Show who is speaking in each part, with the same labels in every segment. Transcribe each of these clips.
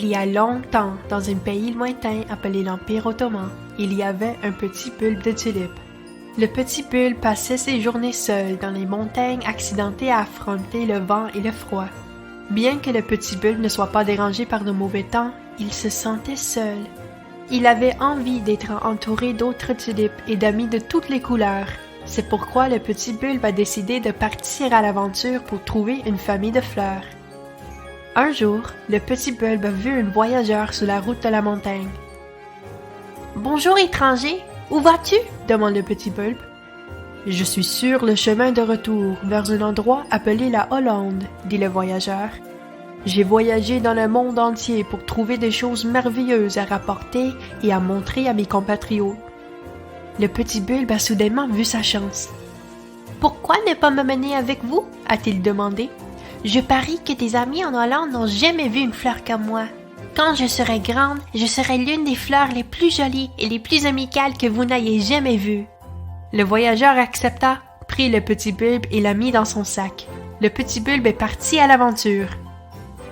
Speaker 1: Il y a longtemps, dans un pays lointain appelé l'Empire ottoman, il y avait un petit bulbe de tulipe. Le petit bulbe passait ses journées seul dans les montagnes accidentées à affronter le vent et le froid. Bien que le petit bulbe ne soit pas dérangé par de mauvais temps, il se sentait seul. Il avait envie d'être entouré d'autres tulipes et d'amis de toutes les couleurs. C'est pourquoi le petit bulbe a décidé de partir à l'aventure pour trouver une famille de fleurs. Un jour, le petit bulbe a vu un voyageur sur la route de la montagne. « Bonjour étranger, où vas-tu » demande le petit bulbe. « Je suis sur le chemin de retour vers un endroit appelé la Hollande, » dit le voyageur. « J'ai voyagé dans le monde entier pour trouver des choses merveilleuses à rapporter et à montrer à mes compatriotes. » Le petit bulbe a soudainement vu sa chance. « Pourquoi ne pas me mener avec vous » a-t-il demandé. « Je parie que tes amis en Hollande n'ont jamais vu une fleur comme moi. Quand je serai grande, je serai l'une des fleurs les plus jolies et les plus amicales que vous n'ayez jamais vues. » Le voyageur accepta, prit le petit bulbe et l'a mis dans son sac. Le petit bulbe est parti à l'aventure.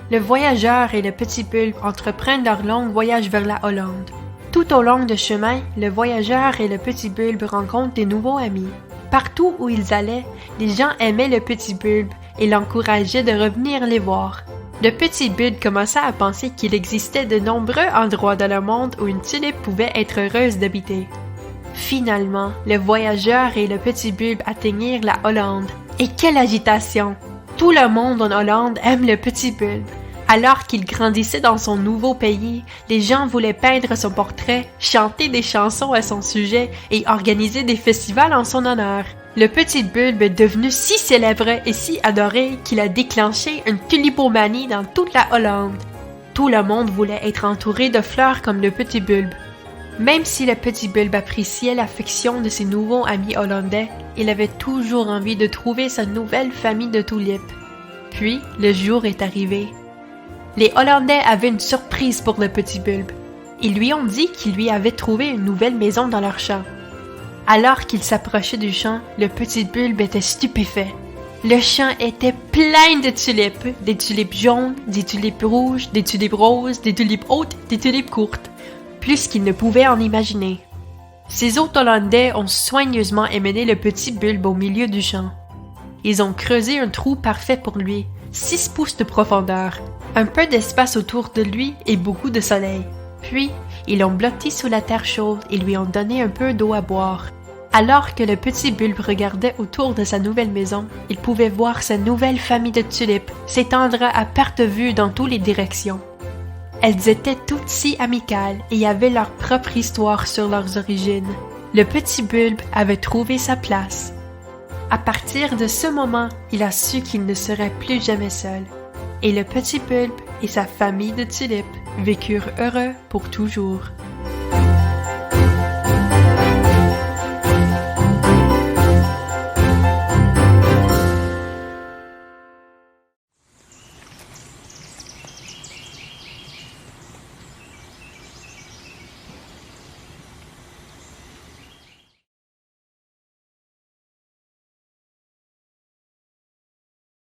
Speaker 1: Le voyageur et le petit bulbe entreprennent leur long voyage vers la Hollande. Tout au long du chemin, le voyageur et le petit bulbe rencontrent des nouveaux amis. Partout où ils allaient, les gens aimaient le petit bulbe et l'encourageaient de revenir les voir. Le petit bulbe commença à penser qu'il existait de nombreux endroits dans le monde où une tulipe pouvait être heureuse d'habiter. Finalement, le voyageur et le petit bulbe atteignirent la Hollande. Et quelle agitation! Tout le monde en Hollande aime le petit bulbe. Alors qu'il grandissait dans son nouveau pays, les gens voulaient peindre son portrait, chanter des chansons à son sujet et organiser des festivals en son honneur. Le petit bulbe est devenu si célèbre et si adoré qu'il a déclenché une tulipomanie dans toute la Hollande. Tout le monde voulait être entouré de fleurs comme le petit bulbe. Même si le petit bulbe appréciait l'affection de ses nouveaux amis hollandais, il avait toujours envie de trouver sa nouvelle famille de tulipes. Puis, le jour est arrivé. Les Hollandais avaient une surprise pour le petit bulbe. Ils lui ont dit qu'ils lui avaient trouvé une nouvelle maison dans leur champ. Alors qu'il s'approchait du champ, le petit bulbe était stupéfait. Le champ était plein de tulipes, des tulipes jaunes, des tulipes rouges, des tulipes roses, des tulipes hautes, des tulipes courtes, plus qu'il ne pouvait en imaginer. Ces hôtes hollandais ont soigneusement emmené le petit bulbe au milieu du champ. Ils ont creusé un trou parfait pour lui, 6 pouces de profondeur, un peu d'espace autour de lui et beaucoup de soleil. Puis, ils l'ont blotti sous la terre chaude et lui ont donné un peu d'eau à boire. Alors que le petit bulbe regardait autour de sa nouvelle maison, il pouvait voir sa nouvelle famille de tulipes s'étendre à perte de vue dans toutes les directions. Elles étaient toutes si amicales et avaient leur propre histoire sur leurs origines. Le petit bulbe avait trouvé sa place. À partir de ce moment, il a su qu'il ne serait plus jamais seul. Et le petit bulbe et sa famille de tulipes vécurent heureux pour toujours.